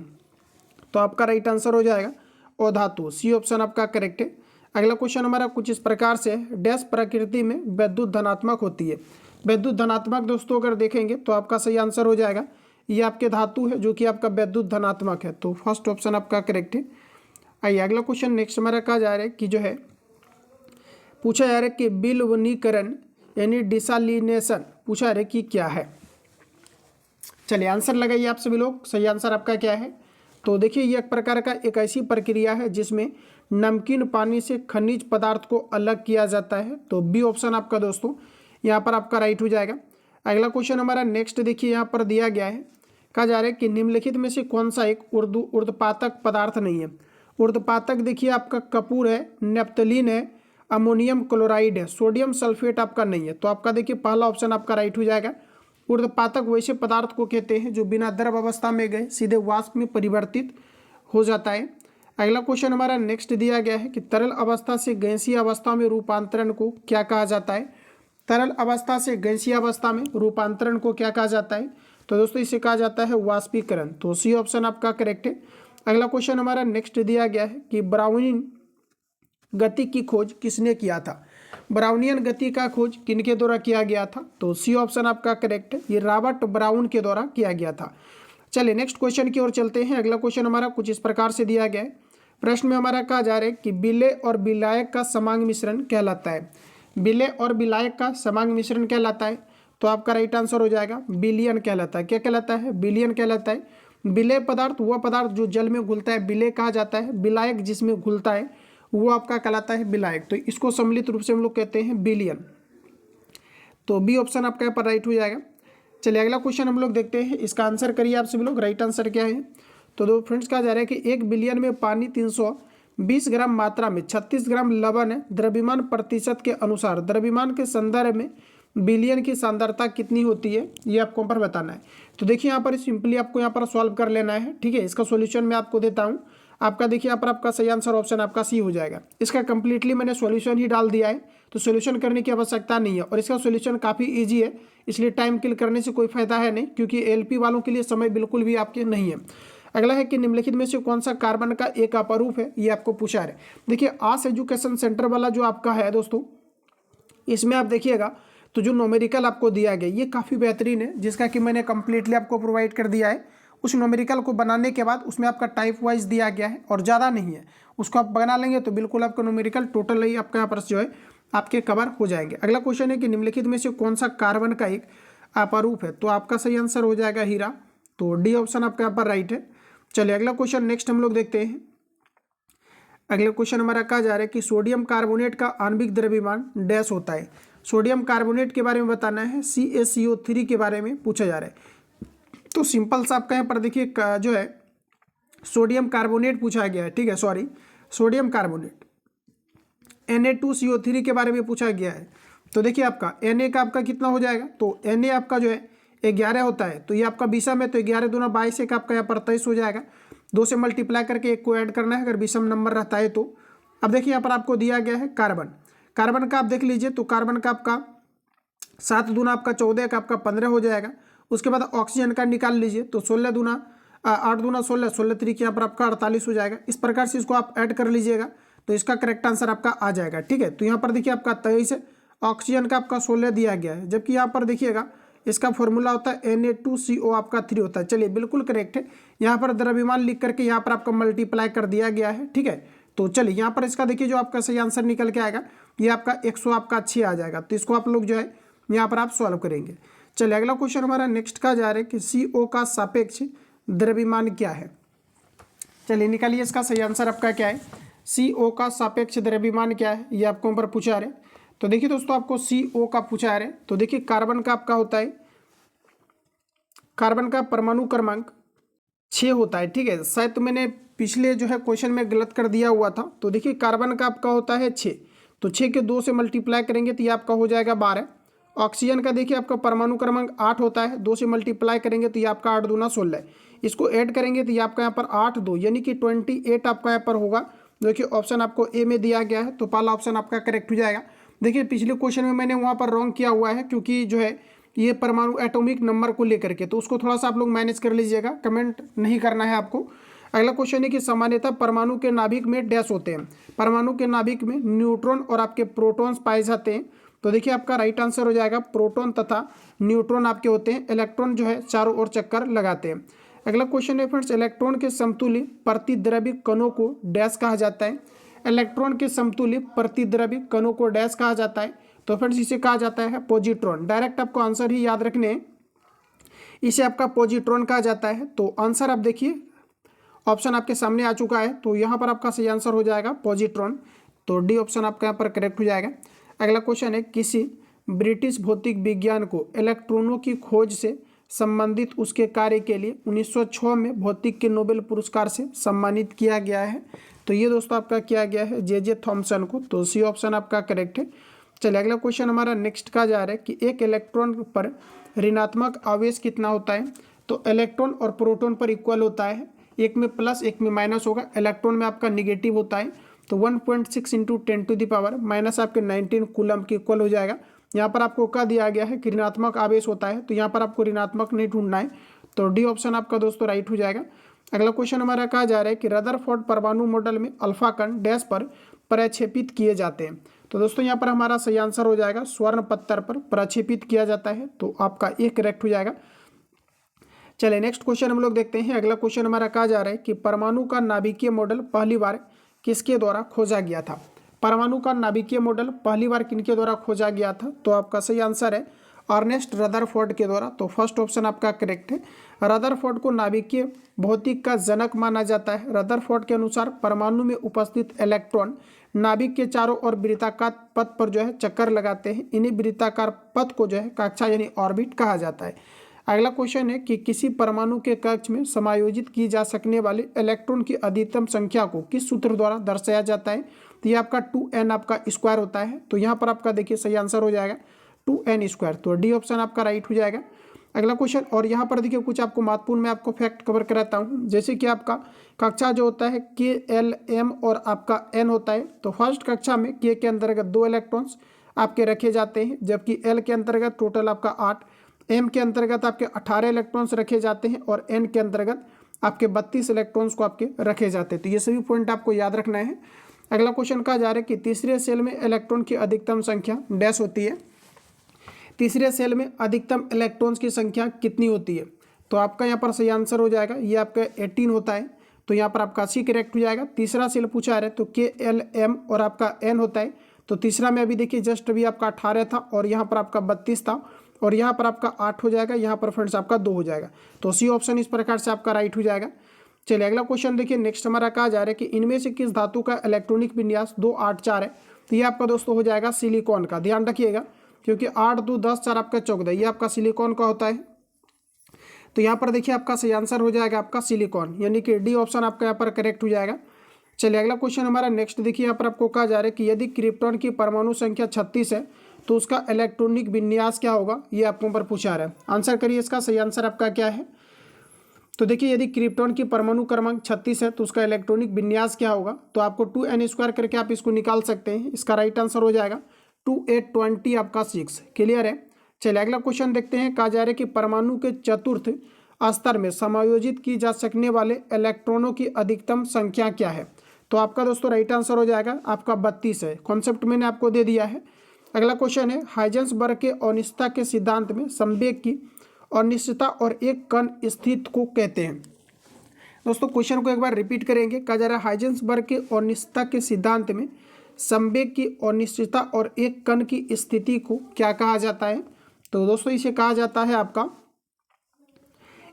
तो आपका राइट आंसर हो जाएगा अधातु, सी ऑप्शन आपका करेक्ट है। अगला क्वेश्चन हमारा कुछ इस प्रकार से डैश प्रकृति में वैद्युत धनात्मक होती है। वैद्युत धनात्मक दोस्तों अगर देखेंगे तो आपका सही आंसर हो जाएगा ये आपके धातु है जो कि आपका वैद्युत धनात्मक है। तो फर्स्ट ऑप्शन आपका करेक्ट है। आइए अगला क्वेश्चन नेक्स्ट हमारा कहा जा रहा है कि जो है पूछा जा रहा है कि विलवनीकरण यानी डिसालिनेशन पूछा जा रहा है कि क्या है। चलिए आंसर लगाइए आप सभी लोग, सही आंसर आपका क्या है। तो देखिए ये एक प्रकार का एक ऐसी प्रक्रिया है जिसमें नमकीन पानी से खनिज पदार्थ को अलग किया जाता है। तो बी ऑप्शन आपका दोस्तों यहाँ पर आपका राइट हो जाएगा। अगला क्वेश्चन हमारा नेक्स्ट देखिए यहाँ पर दिया गया है, कहा जा रहा है कि निम्नलिखित में से कौन सा एक ऊर्ध्वपातक पदार्थ नहीं है। ऊर्ध्वपातक देखिए आपका कपूर है, नेप्थलीन है, अमोनियम क्लोराइड है, सोडियम सल्फेट आपका नहीं है। तो आपका देखिए पहला ऑप्शन आपका राइट हो जाएगा। ऊर्ध्वपातक वैसे पदार्थ को कहते हैं जो बिना द्रव अवस्था में गए सीधे वाष्प में परिवर्तित हो जाता है। अगला क्वेश्चन हमारा नेक्स्ट दिया गया है कि तरल अवस्था से गैसीय अवस्था में रूपांतरण को क्या कहा जाता है। तरल अवस्था से गैसीय अवस्था में रूपांतरण को क्या कहा जाता है। तो दोस्तों इसे कहा जाता है वाष्पीकरण। तो सी ऑप्शन आपका करेक्ट है। अगला क्वेश्चन हमारा नेक्स्ट दिया गया है कि ब्राउनियन गति की खोज किसने किया था। ब्राउनियन गति का खोज किनके द्वारा किया गया था। तो सी ऑप्शन आपका करेक्ट है, ये रॉबर्ट ब्राउन के द्वारा किया गया था। चलिए नेक्स्ट क्वेश्चन की ओर चलते हैं। अगला क्वेश्चन हमारा कुछ इस प्रकार से दिया गया है। प्रश्न में हमारा कहा जा रहा है कि बिले और विलायक का समांग मिश्रण कहलाता है। बिले और विलायक का समांग मिश्रण कहलाता है। तो आपका राइट आंसर हो जाएगा विलयन कहलाता है। क्या कहलाता है, विलयन कहलाता है। विलेय पदार्थ वह पदार्थ जो जल में घुलता है विलेय कहा जाता है। विलायक जिसमें घुलता है वो आपका कहलाता है विलायक। तो इसको सम्मिलित रूप से हम लोग कहते हैं विलयन। तो बी ऑप्शन आपका यहाँ पर राइट हो जाएगा। चलिए अगला क्वेश्चन हम लोग देखते हैं, इसका आंसर करिए आप सभी लोग। राइट आंसर क्या है। तो दो फ्रेंड्स कहा जा रहा है कि 1 बिलियन में पानी 320 ग्राम मात्रा में 36 ग्राम लवण है। द्रव्यमान प्रतिशत के अनुसार द्रव्यमान के संदर्भ में बिलियन की सांद्रता कितनी होती है ये आपको यहाँ पर बताना है। तो देखिए यहाँ पर सिंपली आपको यहाँ पर सॉल्व कर लेना है, ठीक है। इसका सॉल्यूशन मैं आपको देता हूँ। आपका देखिए यहाँ पर आपका सही आंसर ऑप्शन आपका सी हो जाएगा। इसका कंप्लीटली मैंने सॉल्यूशन ही डाल दिया है, तो सॉल्यूशन करने की आवश्यकता नहीं है। और इसका सॉल्यूशन काफ़ी इजी है, इसलिए टाइम किल करने से कोई फायदा है नहीं, क्योंकि एलपी वालों के लिए समय बिल्कुल भी आपके नहीं है। अगला है कि निम्नलिखित में से कौन सा कार्बन का एक अपरूप है, ये आपको पूछा है। देखिए आस एजुकेशन सेंटर वाला जो आपका है दोस्तों, इसमें आप देखिएगा तो जो नोमेरिकल आपको दिया गया ये काफ़ी बेहतरीन है, जिसका कि मैंने कंप्लीटली आपको प्रोवाइड कर दिया है। उस नोमेरिकल को बनाने के बाद उसमें आपका टाइप वाइज दिया गया है और ज़्यादा नहीं है, उसको आप बना लेंगे तो बिल्कुल आपका नोमेरिकल टोटल ही आपका यहाँ पर जो है आपके कवर हो जाएंगे। अगला क्वेश्चन है कि निम्नलिखित में से कौन सा कार्बन का एक अपरूप है। तो आपका सही आंसर हो जाएगा हीरा। तो डी ऑप्शन आपका यहाँ पर राइट है। चलिए अगला क्वेश्चन नेक्स्ट हम लोग देखते हैं। अगला क्वेश्चन हमारा कहा जा रहा है कि सोडियम कार्बोनेट का आणविक द्रव्यमान डैश होता है। सोडियम कार्बोनेट के बारे में बताना है, CaCO3 के बारे में पूछा जा रहा है। तो सिंपल सा आपका यहाँ पर देखिए जो है सोडियम कार्बोनेट पूछा गया है, ठीक है, सॉरी सोडियम कार्बोनेट Na2CO3 के बारे में पूछा गया है। तो देखिए आपका Na का आपका कितना हो जाएगा, तो Na आपका जो है 11 होता है, तो ये आपका विषम है, तो 11 दूना 22 एक आपका यहाँ पर 23 हो जाएगा। 2 से मल्टीप्लाई करके एक को ऐड करना है अगर विषम नंबर रहता है तो। अब देखिए यहाँ पर आपको दिया गया है कार्बन, कार्बन का आप देख लीजिए तो कार्बन का आपका 7 दूना आपका 14 का आपका 15 हो जाएगा। उसके बाद ऑक्सीजन का निकाल लीजिए तो 16 दूना 8 दूना 16, 16 तरीके यहाँ पर आपका 48 हो जाएगा। इस प्रकार से इसको आप ऐड कर लीजिएगा तो इसका करेक्ट आंसर आपका आ जाएगा, ठीक है। तो यहाँ पर देखिए आपका 23 है ऑक्सीजन का आपका 16 दिया गया है, जबकि यहाँ पर देखिएगा इसका फॉर्मूला होता है Na2CO आपका 3 होता है। चलिए बिल्कुल करेक्ट है, यहाँ पर द्रव्यमान लिख करके यहाँ पर आपका मल्टीप्लाई कर दिया गया है, ठीक है। तो चलिए यहाँ पर इसका देखिए जो आपका सही आंसर निकल के आएगा ये आपका 106 आ जाएगा। तो इसको आप लोग जो है यहाँ पर आप सॉल्व करेंगे। चलिए अगला क्वेश्चन हमारा नेक्स्ट का जा रहा है कि CO का सापेक्ष द्रव्यमान क्या है। चलिए निकालिए इसका सही आंसर आपका क्या है। CO का सापेक्ष द्रव्यमान क्या है, ये आपको ऊपर पूछा रहे। तो देखिए दोस्तों आपको CO का पूछा रहे, तो देखिए कार्बन का आपका होता है, कार्बन का परमाणु क्रमांक 6 होता है, ठीक है। शायद तो मैंने पिछले जो है क्वेश्चन में गलत कर दिया हुआ था। तो देखिए कार्बन का आपका होता है 6, तो 6 के 2 से मल्टीप्लाई करेंगे तो ये आपका हो जाएगा 12। ऑक्सीजन का देखिए आपका परमाणु क्रमांक 8 होता है, 2 से मल्टीप्लाई करेंगे तो ये आपका 8 दूना 16। इसको ऐड करेंगे तो ये आपका यहाँ पर 8 2 यानी कि 28 आपका यहाँ पर होगा। देखिए ऑप्शन आपको ए में दिया गया है, तो पहला ऑप्शन आपका करेक्ट हो जाएगा। देखिए पिछले क्वेश्चन में मैंने वहाँ पर रॉन्ग किया हुआ है, क्योंकि जो है ये परमाणु एटॉमिक नंबर को लेकर के, तो उसको थोड़ा सा आप लोग मैनेज कर लीजिएगा, कमेंट नहीं करना है आपको। अगला क्वेश्चन है कि सामान्यतः परमाणु के नाभिक में डैश होते हैं। परमाणु के नाभिक में न्यूट्रॉन और आपके प्रोटॉन्स पाए जाते हैं। तो देखिए आपका राइट आंसर हो जाएगा प्रोटॉन तथा न्यूट्रॉन आपके होते हैं। इलेक्ट्रॉन जो है चारों ओर चक्कर लगाते हैं। अगला क्वेश्चन है फ्रेंड्स, इलेक्ट्रॉन के समतुल्य प्रतिद्रव्य कणों को डैश कहा जाता है। इलेक्ट्रॉन के समतुल्य प्रतिद्रव्य कणों को डैश कहा जाता है। तो फ्रेंड्स इसे कहा जाता है पॉजिट्रॉन। डायरेक्ट आपको आंसर ही याद रखने हैं, इसे आपका पॉजिट्रॉन कहा जाता है। तो आंसर आप देखिए ऑप्शन आपके सामने आ चुका है, तो यहाँ पर आपका सही आंसर हो जाएगा पॉजिट्रॉन। तो डी ऑप्शन आपका यहाँ पर करेक्ट हो जाएगा। अगला क्वेश्चन है, किसी ब्रिटिश भौतिक विज्ञान को इलेक्ट्रॉनों की खोज से संबंधित उसके कार्य के लिए 1906 में भौतिक के नोबेल पुरस्कार से सम्मानित किया गया है। तो ये दोस्तों आपका किया गया है जे थॉमसन को। तो सी ऑप्शन आपका करेक्ट है। चलिए अगला क्वेश्चन हमारा नेक्स्ट का जा रहा है कि एक इलेक्ट्रॉन पर ऋणात्मक आवेश कितना होता है। तो इलेक्ट्रॉन और प्रोटॉन पर इक्वल होता है, एक में प्लस एक में माइनस होगा। इलेक्ट्रॉन में आपका निगेटिव होता है, तो 1.6 इंटू 10⁻⁻ माइनस आपके 19 कूलम के इक्वल हो जाएगा। यहाँ पर आपको क्या दिया गया है कि ऋणात्मक आवेश होता है, तो यहाँ पर आपको ऋणात्मक नहीं ढूंढना है। तो डी ऑप्शन आपका दोस्तों राइट हो जाएगा। अगला क्वेश्चन हमारा कहा जा रहा है कि रदरफोर्ड परमाणु मॉडल में अल्फा कण डैश पर प्रक्षेपित किए जाते हैं। तो दोस्तों यहाँ पर हमारा सही आंसर हो जाएगा स्वर्ण पत्थर पर प्रक्षेपित किया जाता है। तो आपका ये करेक्ट हो जाएगा। चलिए नेक्स्ट क्वेश्चन हम लोग देखते हैं। अगला क्वेश्चन हमारा कहा जा रहा है कि परमाणु का नाभिकीय मॉडल पहली बार किसके द्वारा खोजा गया था। परमाणु का नाभिकीय मॉडल पहली बार किनके द्वारा खोजा गया था। तो आपका सही आंसर है अर्नेस्ट रदरफोर्ड के द्वारा। तो फर्स्ट ऑप्शन आपका करेक्ट है। रदरफोर्ड को नाभिकीय भौतिक का जनक माना जाता है। रदरफोर्ड के अनुसार परमाणु में उपस्थित इलेक्ट्रॉन नाभिक के चारों ओर वृत्ताकार पथ पर जो है चक्कर लगाते हैं। इन्हीं वृत्ताकार पथ को जो है कक्षा यानी ऑर्बिट कहा जाता है। अगला क्वेश्चन है कि किसी परमाणु के कक्ष में समायोजित की जा सकने वाले इलेक्ट्रॉन की अधिकतम संख्या को किस सूत्र द्वारा दर्शाया जाता है। तो ये आपका 2n आपका स्क्वायर होता है। तो यहाँ पर आपका देखिए सही आंसर हो जाएगा 2n स्क्वायर। तो डी ऑप्शन आपका राइट हो जाएगा। अगला क्वेश्चन, और यहाँ पर देखिए कुछ आपको महत्वपूर्ण मैं आपको फैक्ट कवर कराता हूँ। जैसे कि आपका कक्षा जो होता है K L M और आपका N होता है। तो फर्स्ट कक्षा में K के अंतर्गत 2 इलेक्ट्रॉन्स आपके रखे जाते हैं, जबकि L के अंतर्गत टोटल आपका 8, M के अंतर्गत आपके 18 इलेक्ट्रॉन्स रखे जाते हैं और N के अंतर्गत आपके 32 इलेक्ट्रॉन्स को आपके रखे जाते हैं। तो ये सभी पॉइंट आपको याद रखना है। अगला क्वेश्चन कहा जा रहा है कि तीसरे सेल में इलेक्ट्रॉन की अधिकतम संख्या डैश होती है। तीसरे सेल में अधिकतम इलेक्ट्रॉन्स की संख्या कितनी होती है। तो आपका यहाँ पर सही आंसर हो जाएगा, ये आपका 18 होता है। तो यहाँ पर आपका सी करेक्ट हो जाएगा। तीसरा सेल पूछा है तो K L M और आपका N होता है। तो तीसरा में अभी देखिए जस्ट अभी आपका 18 था और यहाँ पर आपका 32 था और यहाँ पर आपका 8 हो जाएगा, यहाँ पर फ्रेंड्स आपका 2 हो जाएगा। तो सी ऑप्शन इस प्रकार से आपका राइट हो जाएगा। चलिए अगला क्वेश्चन देखिए नेक्स्ट हमारा कहा जा रहा है कि इनमें से किस धातु का इलेक्ट्रॉनिक विन्यास 2 8 4 है। तो ये आपका दोस्तों हो जाएगा सिलिकॉन का। ध्यान रखिएगा क्योंकि 8 2 10 4 आपका 14, ये आपका सिलिकॉन का होता है। तो यहाँ पर देखिए आपका सही आंसर हो जाएगा आपका सिलिकॉन, यानी कि डी ऑप्शन आपका यहाँ पर करेक्ट हो जाएगा। चलिए अगला क्वेश्चन हमारा नेक्स्ट देखिए, यहाँ पर आपको कहा जा रहा है कि यदि क्रिप्टॉन की परमाणु संख्या 36 है तो उसका इलेक्ट्रॉनिक विन्यास क्या होगा, ये आपको ऊपर पूछा रहा है। आंसर करिए इसका, सही आंसर आपका क्या है। तो देखिए यदि क्रिप्टॉन की परमाणु क्रमांक 36 है तो उसका इलेक्ट्रॉनिक विन्यास क्या होगा। तो आपको 2n स्क्वायर करके आप इसको निकाल सकते हैं। इसका राइट आंसर हो जाएगा 2 8 20 आपका 6। क्लियर है। चलिए अगला क्वेश्चन देखते हैं। कहा जा रहा है कि परमाणु के चतुर्थ स्तर में समायोजित की जा सकने वाले इलेक्ट्रॉनों की अधिकतम संख्या क्या है। तो आपका दोस्तों राइट आंसर हो जाएगा आपका 32 है। कॉन्सेप्ट मैंने आपको दे दिया है। अगला क्वेश्चन है हाइजेंसबर्ग के अनिश्चितता के सिद्धांत में संवेग की अनिश्चितता और एक कण स्थिति को कहते हैं। दोस्तों क्वेश्चन को एक बार रिपीट करेंगे। कहा जा रहा है हाइजेंसबर्ग के अनिश्चितता के सिद्धांत में संवेग की अनिश्चितता और एक कण की स्थिति को क्या कहा जाता है? तो दोस्तों इसे कहा जाता है आपका,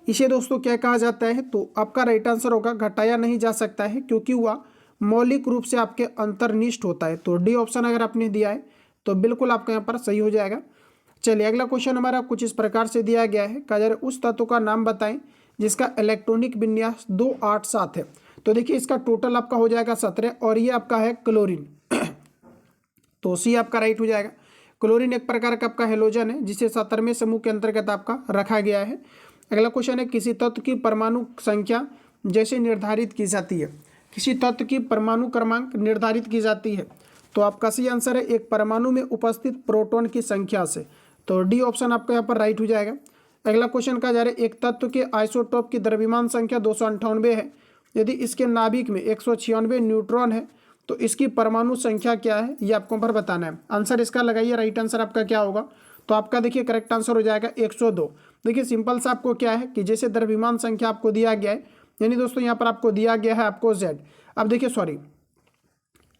इसे दोस्तों क्या कहा जाता है? तो आपका राइट आंसर होगा घटाया नहीं जा सकता है, क्योंकि वह मौलिक रूप से आपके अंतर्निष्ठ होता है। तो डी ऑप्शन अगर आपने दिया है तो बिल्कुल आपका यहाँ पर सही हो जाएगा। चलिए अगला क्वेश्चन हमारा कुछ इस प्रकार से दिया गया है। कहा जा रहा है उस तत्व का नाम बताएं जिसका इलेक्ट्रॉनिक विन्यास 287 है। तो देखिए इसका टोटल आपका हो जाएगा 17 और ये आपका है क्लोरीन। तो सी आपका राइट हो जाएगा। क्लोरीन एक प्रकार का आपका हेलोजन है जिसे 17वें समूह के अंतर्गत आपका रखा गया है। अगला क्वेश्चन है किसी तत्व की परमाणु संख्या जैसे निर्धारित की जाती है, किसी तत्व की परमाणु क्रमांक निर्धारित की जाती है। तो आपका सही आंसर है एक परमाणु में उपस्थित प्रोटॉन की संख्या से। तो डी ऑप्शन आपका यहाँ पर राइट हो जाएगा। अगला क्वेश्चन कहा जा रहा है एक तत्व के आइसोटोप की द्रव्यमान संख्या 298 है। यदि इसके नाभिक में 196 न्यूट्रॉन है तो इसकी परमाणु संख्या क्या है, ये आपको पर बताना है। आंसर इसका लगाइए, राइट आंसर आपका क्या होगा? तो आपका देखिए करेक्ट आंसर हो जाएगा 102। देखिए सिंपल सा आपको क्या है कि जैसे द्रव्यमान संख्या आपको दिया गया है, यानी दोस्तों यहाँ पर आपको दिया गया है आपको Z। अब देखिए सॉरी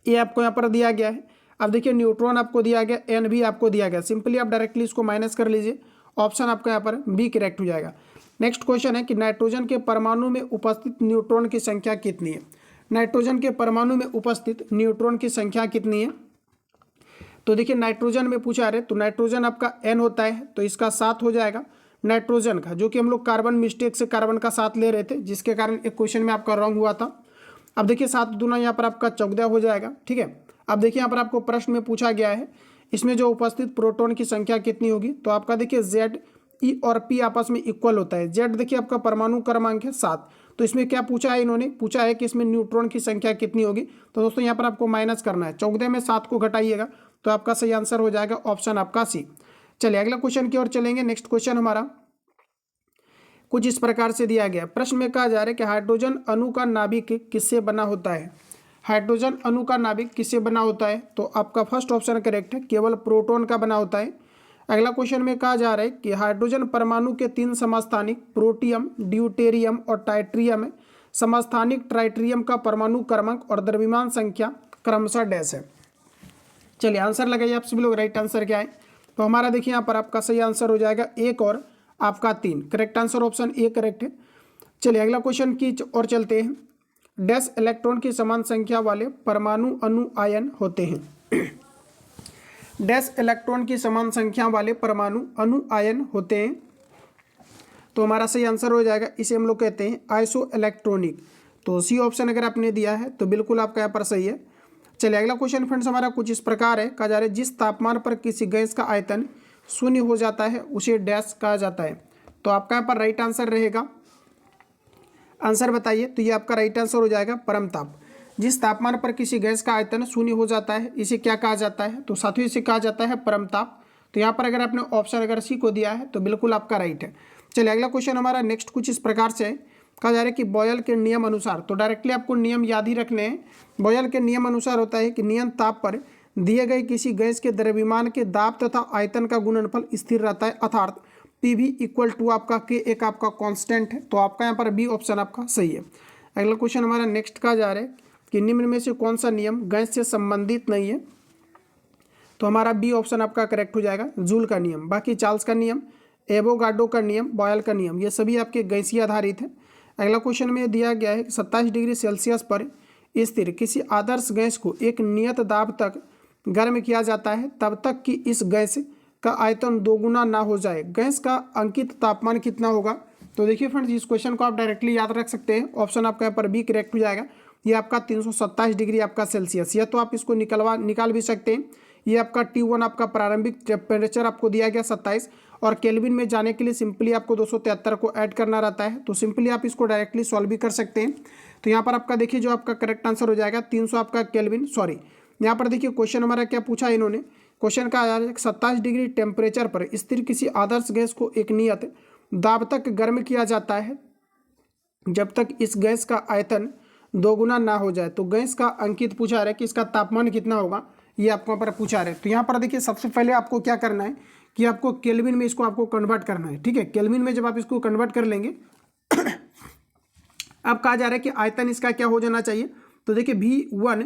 ये आपको यहाँ पर दिया गया है। अब देखिए न्यूट्रॉन आपको दिया गया, N भी आपको दिया गया। सिंपली आप डायरेक्टली इसको माइनस कर लीजिए, ऑप्शन आपका यहाँ पर बी करेक्ट हो जाएगा। नेक्स्ट क्वेश्चन है कि नाइट्रोजन के परमाणु में उपस्थित न्यूट्रॉन की संख्या कितनी है? नाइट्रोजन के परमाणु में उपस्थित न्यूट्रॉन की संख्या कितनी है? तो देखिए नाइट्रोजन में पूछा रहे तो नाइट्रोजन आपका N होता है तो इसका 7 हो जाएगा नाइट्रोजन का, जो कि हम लोग कार्बन मिस्टेक से कार्बन का 7 ले रहे थे, जिसके कारण एक क्वेश्चन में आपका रॉन्ग हुआ था। अब देखिए 7 दूना यहाँ पर आपका 14 हो जाएगा। ठीक है, अब देखिए यहाँ पर आपको प्रश्न में पूछा गया है इसमें जो उपस्थित प्रोटॉन की संख्या कितनी होगी। तो आपका देखिए Z, E और P आपस में इक्वल होता है। Z देखिए आपका परमाणु क्रमांक है 7, तो इसमें क्या पूछा है, इन्होंने पूछा है कि इसमें न्यूट्रॉन की संख्या कितनी होगी। तो दोस्तों यहाँ पर आपको माइनस करना है, 14 में 7 को घटाइएगा तो आपका सही आंसर हो जाएगा ऑप्शन आपका सी। चलिए अगला क्वेश्चन की ओर चलेंगे। नेक्स्ट क्वेश्चन हमारा कुछ इस प्रकार से दिया गया। प्रश्न में कहा जा रहा है कि हाइड्रोजन अणु का नाभिक किससे बना होता है? हाइड्रोजन अणु का नाभिक किससे बना होता है? तो आपका फर्स्ट ऑप्शन करेक्ट है, केवल प्रोटॉन का बना होता है। अगला क्वेश्चन में कहा जा रहा है कि हाइड्रोजन परमाणु के 3 समस्थानिक प्रोटियम, ड्यूटेरियम और टाइट्रियम है। समस्थानिक ट्राइट्रियम का परमाणु क्रमांक और द्रव्यमान संख्या क्रमशः डैश है। चलिए आंसर लगाइए आप सभी लोग, राइट आंसर क्या है? तो हमारा देखिए यहाँ पर आपका सही आंसर हो जाएगा 1 और आपका 3। Correct answer option A correct है। चलिए अगला क्वेश्चन की ओर चलते हैं। डैश इलेक्ट्रॉन की समान संख्या वाले परमाणु अणु आयन होते हैं। डैश इलेक्ट्रॉन की समान संख्या वाले परमाणु अणु आयन होते हैं। तो हमारा सही आंसर हो जाएगा, इसे हम लोग कहते हैं आइसो इलेक्ट्रॉनिक। तो सी ऑप्शन अगर आपने दिया है तो बिल्कुल आपका यहाँ पर सही है। चलिए अगला क्वेश्चन फ्रेंड्स हमारा कुछ इस प्रकार है। कहा जा रहा है जिस तापमान पर किसी गैस का आयतन शून्य हो जाता है उसे डैश कहा जाता है। तो आपका यहाँ पर राइट आंसर रहेगा, आंसर बताइए। तो ये आपका राइट आंसर हो जाएगा परम ताप। जिस तापमान पर किसी गैस का आयतन शून्य हो जाता है इसे क्या कहा जाता है? तो साथियों इसे कहा जाता है परम ताप। तो यहाँ पर अगर आपने ऑप्शन अगर सी को दिया है तो बिल्कुल आपका राइट है। चलिए अगला क्वेश्चन हमारा नेक्स्ट कुछ इस प्रकार से है। कहा जा रहा है कि बॉयल के नियम अनुसार, तो डायरेक्टली आपको नियम याद ही रखने हैं। बॉयल के नियम अनुसार होता है कि नियत ताप पर दिए गए किसी गैस के द्रव्यमान के दाब तथा आयतन का गुणनफल स्थिर रहता है, अर्थात PV इक्वल टू आपका K एक आपका कांस्टेंट है। तो आपका यहाँ पर बी ऑप्शन आपका सही है। अगला क्वेश्चन हमारा नेक्स्ट कहा जा रहा है कि निम्न में से कौन सा नियम गैस से संबंधित नहीं है? तो हमारा बी ऑप्शन आपका करेक्ट हो जाएगा, जूल का नियम। बाकी चार्ल्स का नियम, एवोगाड्रो का नियम, बॉयल का नियम, ये सभी आपके गैसीय आधारित है। अगला क्वेश्चन में दिया गया है कि 27 डिग्री सेल्सियस पर स्थिर किसी आदर्श गैस को एक नियत दाब तक गर्म किया जाता है तब तक कि इस गैस का आयतन 2 गुना ना हो जाए। गैस का अंकित तापमान कितना होगा? तो देखिए फ्रेंड्स इस क्वेश्चन को आप डायरेक्टली याद रख सकते हैं। ऑप्शन आपका यहाँ पर बी करेक्ट हो जाएगा। ये आपका 327 डिग्री आपका सेल्सियस, या तो आप इसको निकाल भी सकते हैं। ये आपका T1 आपका प्रारंभिक टेम्परेचर आपको दिया गया 27, और केल्विन में जाने के लिए सिंपली आपको 273 को ऐड करना रहता है। तो सिंपली आप इसको डायरेक्टली सॉल्व भी कर सकते हैं। तो यहाँ पर आपका देखिए जो आपका करेक्ट आंसर हो जाएगा 300 आपका केल्विन, सॉरी यहाँ पर देखिए क्वेश्चन हमारा क्या पूछा है इन्होंने। क्वेश्चन का 27 डिग्री टेम्परेचर पर स्थिर किसी आदर्श गैस को एक नियत दाब तक गर्म किया जाता है जब तक इस गैस का आयतन 2 गुना ना हो जाए। तो गैस का अंकित पूछा है कि इसका तापमान कितना होगा, ये आपको यहाँ पर पूछा रहे। तो यहाँ पर देखिए सबसे पहले आपको क्या करना है कि आपको केल्विन में इसको आपको कन्वर्ट करना है, ठीक है। केल्विन में जब आप इसको कन्वर्ट कर लेंगे अब कहा जा रहा है कि आयतन इसका क्या हो जाना चाहिए, तो देखिए V1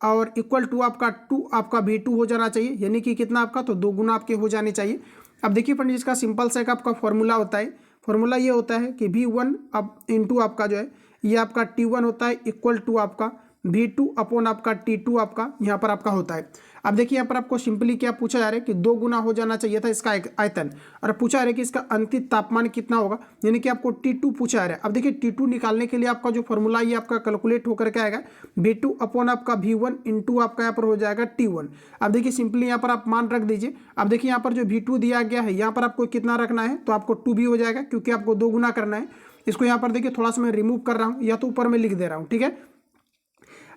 और इक्वल टू आपका 2 आपका V2 हो जाना चाहिए, यानी कि कितना आपका, तो 2 गुना आपके हो जाने चाहिए। अब देखिए फ्रेंड, इसका सिंपल सा एक आपका फॉर्मूला होता है, फॉर्मूला ये होता है कि V1 अब इंटू आपका जो है ये आपका T1 होता है इक्वल टू आपका V2 अपॉन आपका T2 आपका यहाँ पर आपका होता है। अब देखिए यहाँ पर आपको सिंपली क्या पूछा जा रहा है कि 2 गुना हो जाना चाहिए था इसका आयतन, और पूछा जा रहा है कि इसका अंतिम तापमान कितना होगा, यानी कि आपको T2 पूछा जा रहा है। अब देखिए T2 निकालने के लिए आपका जो फॉर्मूला ये आपका कैलकुलेट होकर के आएगा V2 अपॉन आपका V1 इंटू आपका यहाँ पर हो जाएगा T1। अब देखिए सिंपली यहाँ पर आप मान रख दीजिए। अब देखिए यहाँ पर जो V2 दिया गया है यहाँ पर आपको कितना रखना है, तो आपको 2 हो जाएगा, क्योंकि आपको 2 गुना करना है। इसको यहाँ पर देखिए थोड़ा सा मैं रिमूव कर रहा हूँ, या तो ऊपर में लिख दे रहा हूँ, ठीक है।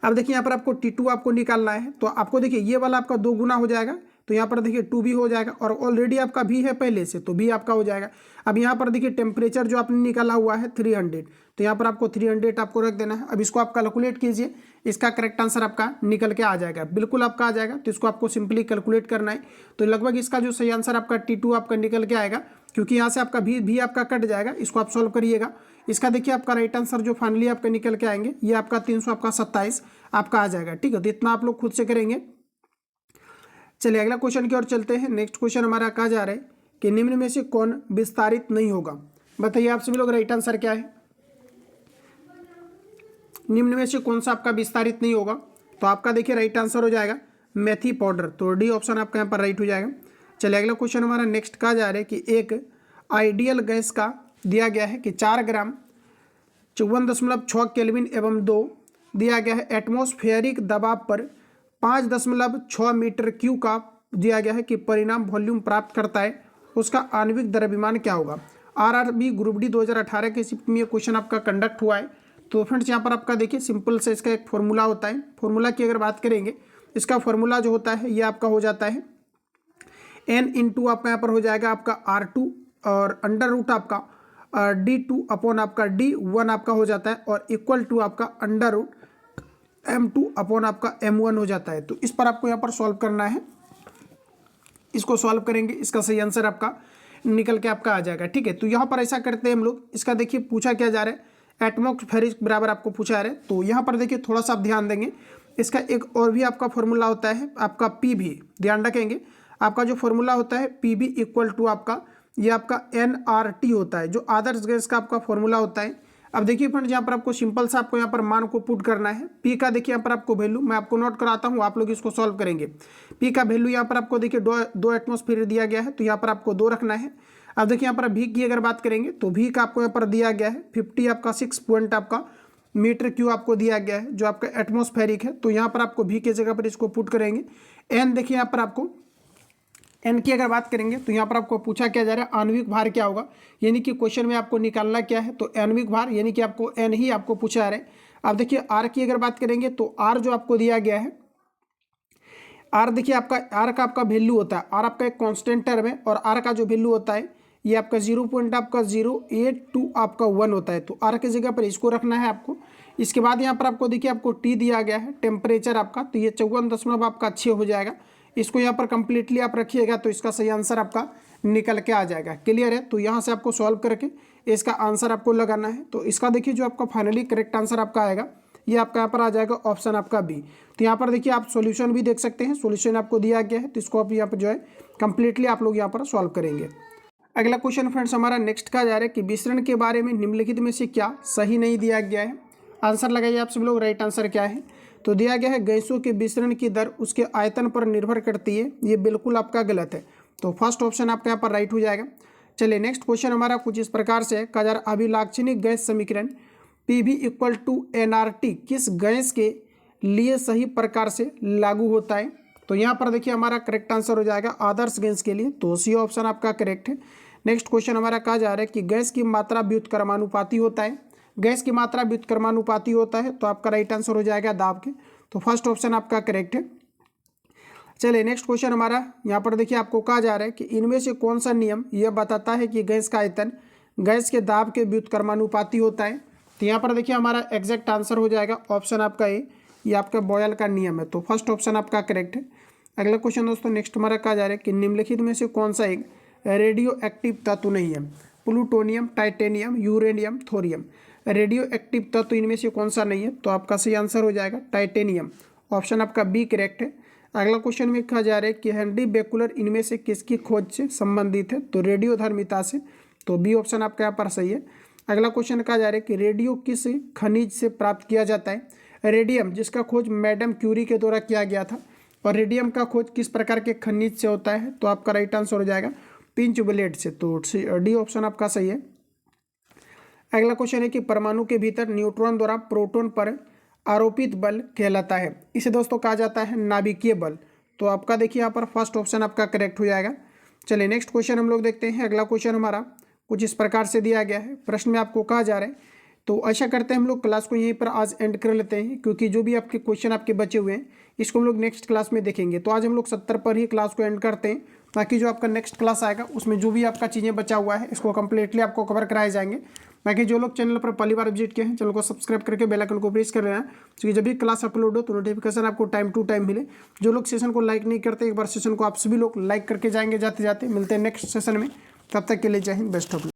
अब देखिए यहाँ पर आपको T2 आपको निकालना है, तो आपको देखिए ये वाला आपका 2 गुना हो जाएगा, तो यहाँ पर देखिए 2 भी हो जाएगा, और ऑलरेडी आपका भी है पहले से, तो भी आपका हो जाएगा। अब यहाँ पर देखिए टेम्परेचर जो आपने निकाला हुआ है 300, तो यहाँ पर आपको 300 आपको रख देना है। अब इसको आप कैलकुलेट कीजिए, इसका करेक्ट आंसर आपका निकल के आ जाएगा, बिल्कुल आपका आ जाएगा। तो इसको आपको सिंपली कैलकुलेट करना है, तो लगभग इसका जो सही आंसर आपका T2 आपका निकल के आएगा, क्योंकि यहाँ से आपका भी आपका कट जाएगा। इसको आप सॉल्व करिएगा, इसका देखिए आपका राइट आंसर जो फाइनली आपका निकल के आएंगे ये आपका 327 आपका आ जाएगा, ठीक है। तो इतना आप लोग खुद से करेंगे। चलिए अगला क्वेश्चन की ओर चलते हैं। नेक्स्ट क्वेश्चन हमारा कहा जा रहा है कि निम्न में से कौन विस्तारित नहीं होगा। बताइए आप सभी लोग राइट आंसर क्या है, निम्न में से कौन सा आपका विस्तारित नहीं होगा। तो आपका देखिए राइट आंसर हो जाएगा मेथी पाउडर, तो डी ऑप्शन आपका यहाँ पर राइट हो जाएगा। चलिए अगला क्वेश्चन हमारा नेक्स्ट कहा जा रहा है कि एक आइडियल गैस का दिया गया है कि 4 ग्राम 54.6 केल्विन एवं 2 दिया गया है एटमॉस्फेरिक दबाव पर 5.6 मीटर क्यू का दिया गया है कि परिणाम वॉल्यूम प्राप्त करता है, उसका आणविक द्रव्यमान क्या होगा। आरआरबी ग्रुप डी 2018 के शिफ्ट में ये क्वेश्चन आपका कंडक्ट हुआ है। तो फ्रेंड्स यहाँ पर आपका देखिए सिंपल से इसका एक फॉर्मूला होता है। फॉर्मूला की अगर बात करेंगे, इसका फॉर्मूला जो होता है ये आपका हो जाता है n इंटू आपका यहाँ पर हो जाएगा आपका R2 और अंडर रूट आपका D2 अपॉन आपका D1 आपका हो जाता है, और इक्वल टू आपका अंडर रूट M2 अपॉन आपका M1 हो जाता है। तो इस पर आपको यहाँ पर सॉल्व करना है, इसको सॉल्व करेंगे, इसका सही आंसर आपका निकल के आपका आ जाएगा, ठीक है। तो यहाँ पर ऐसा करते हैं हम लोग। इसका देखिए पूछा क्या जा रहा है, एटमॉस्फेरिक बराबर आपको पूछा जा रहा है। तो यहाँ पर देखिए थोड़ा सा आप ध्यान देंगे, इसका एक और भी आपका फॉर्मूला होता है आपका PV, ध्यान रखेंगे। आपका जो फॉर्मूला होता है PV इक्वल टू आपका ये आपका nRT होता है, जो आदर्श गैस का आपका फॉर्मूला होता है। अब देखिए फ्रेंड्स यहाँ पर आपको सिंपल सा आपको यहाँ पर मान को पुट करना है। P का देखिए यहाँ पर आपको वैल्यू मैं आपको नोट कराता हूँ, आप लोग इसको सॉल्व करेंगे। P का वैल्यू यहाँ पर आपको देखिए दो एटमॉस्फेयर दिया गया है, तो यहाँ पर आपको 2 रखना है। अब देखिए यहाँ पर V की अगर बात करेंगे तो V का आपको यहाँ पर दिया गया है 50 आपका 6 पॉइंट आपका मीटर क्यू आपको दिया गया है, जो आपका एटमॉस्फेरिक है। तो यहाँ पर आपको V की जगह पर इसको पुट करेंगे। N देखिए यहाँ पर आपको एन की अगर बात करेंगे तो यहाँ पर आपको पूछा क्या जा रहा है आणविक भार क्या होगा, यानी कि क्वेश्चन में आपको निकालना क्या है, तो आणविक भार यानी कि आपको एन ही आपको पूछा जा रहा है। अब देखिए आर की अगर बात करेंगे तो आर जो आपको दिया गया है, आर देखिए आपका आर का आपका वैल्यू होता है, आर आपका एक कांस्टेंट टर्म है, और आर का जो वैल्यू होता है ये आपका 0.082 आपका 1 होता है। तो आर की जगह पर इसको रखना है आपको। इसके बाद यहाँ पर आपको देखिए आपको टी दिया गया है टेम्परेचर आपका, तो ये 54 आपका 6 हो जाएगा। इसको यहाँ पर कंप्लीटली आप रखिएगा, तो इसका सही आंसर आपका निकल के आ जाएगा। क्लियर है। तो यहाँ से आपको सॉल्व करके इसका आंसर आपको लगाना है। तो इसका देखिए जो आपका फाइनली करेक्ट आंसर आपका आएगा ये आपका यहाँ पर आ जाएगा ऑप्शन आपका बी। तो यहाँ पर देखिए आप सॉल्यूशन भी देख सकते हैं, सॉल्यूशन आपको दिया गया है, तो इसको आप यहाँ पर जो है कंप्लीटली आप लोग यहाँ पर सॉल्व करेंगे। अगला क्वेश्चन फ्रेंड्स हमारा नेक्स्ट का जा रहा है कि विसरण के बारे में निम्नलिखित में से क्या सही नहीं दिया गया है। आंसर लगाइए आप सब लोग, राइट आंसर क्या है। तो दिया गया है गैसों के विसरण की दर उसके आयतन पर निर्भर करती है, ये बिल्कुल आपका गलत है। तो फर्स्ट ऑप्शन आपका यहाँ पर राइट हो जाएगा। चलिए नेक्स्ट क्वेश्चन हमारा कुछ इस प्रकार से है, कहा जा रहा अभिलाक्षणिक गैस समीकरण PV इक्वल टू nRT किस गैस के लिए सही प्रकार से लागू होता है। तो यहाँ पर देखिए हमारा करेक्ट आंसर हो जाएगा आदर्श गैस के लिए, तो सी ऑप्शन आपका करेक्ट है। नेक्स्ट क्वेश्चन हमारा कहा जा रहा है कि गैस की मात्रा व्युत्क्रमानुपाती होता है, गैस की मात्रा व्युत्क्रमानुपाती होता है, तो आपका राइट आंसर हो जाएगा दाब के, तो फर्स्ट ऑप्शन आपका करेक्ट है। चलिए नेक्स्ट क्वेश्चन हमारा यहाँ पर देखिए आपको कहा जा रहा है कि इनमें से कौन सा नियम यह बताता है कि गैस का आयतन गैस के दाब के व्युत्क्रमानुपाती होता है। तो यहाँ पर देखिए हमारा एग्जैक्ट आंसर हो जाएगा ऑप्शन आपका ए, ये आपका बॉयल का नियम है, तो फर्स्ट ऑप्शन आपका करेक्ट है। अगला क्वेश्चन दोस्तों नेक्स्ट हमारा कहा जा रहा है कि निम्नलिखित में से कौन सा एक रेडियो एक्टिव तत्व नहीं है? Plutonium, titanium, uranium, thorium. Radio active तत्व इनमें से कौन सा नहीं है? तो आपका सही आंसर हो जाएगा टाइटेनियम। ऑप्शन आपका बी करेक्ट है। अगला क्वेश्चन में कहा जा रहा है कि हेनरी बेकुलर इनमें से किसकी खोज से संबंधित है? तो रेडियोधर्मिता से। तो बी ऑप्शन आपका यहाँ पर सही है। अगला क्वेश्चन कहा जा रहा है कि रेडियो किस खनिज से प्राप्त किया जाता है? रेडियम, जिसका खोज मैडम क्यूरी के द्वारा किया गया था। और रेडियम का खोज किस प्रकार के खनिज से होता है? तो आपका राइट आंसर हो जाएगा पिंच ब्लेड से। तो डी ऑप्शन आपका सही है। अगला क्वेश्चन है कि परमाणु के भीतर न्यूट्रॉन द्वारा प्रोटॉन पर आरोपित बल कहलाता है। इसे दोस्तों कहा जाता है नाभिकीय बल। तो आपका देखिए यहाँ पर फर्स्ट ऑप्शन आपका करेक्ट हो जाएगा। चलिए नेक्स्ट क्वेश्चन हम लोग देखते हैं। अगला क्वेश्चन हमारा कुछ इस प्रकार से दिया गया है। प्रश्न में आपको कहा जा रहा है, तो ऐसा करते हैं हम लोग क्लास को यहीं पर आज एंड कर लेते हैं, क्योंकि जो भी आपके क्वेश्चन आपके बचे हुए हैं इसको हम लोग नेक्स्ट क्लास में देखेंगे। तो आज हम लोग 70 पर ही क्लास को एंड करते हैं, ताकि जो आपका नेक्स्ट क्लास आएगा उसमें जो भी आपका चीज़ें बचा हुआ है इसको कम्प्लीटली आपको कवर कराए जाएंगे। बाकी जो लोग चैनल पर पहली बार विजिट किए हैं चैनल को सब्सक्राइब करके बेल आइकन को प्रेस कर लेना, क्योंकि जब भी क्लास अपलोड हो तो नोटिफिकेशन आपको टाइम टू टाइम मिले। जो लोग सेशन को लाइक नहीं करते, एक बार सेशन को आप सभी लोग लाइक करके जाएंगे जाते जाते। मिलते हैं नेक्स्ट सेशन में, तब तक के लिए जय हिंद, बेस्ट ऑफ लक।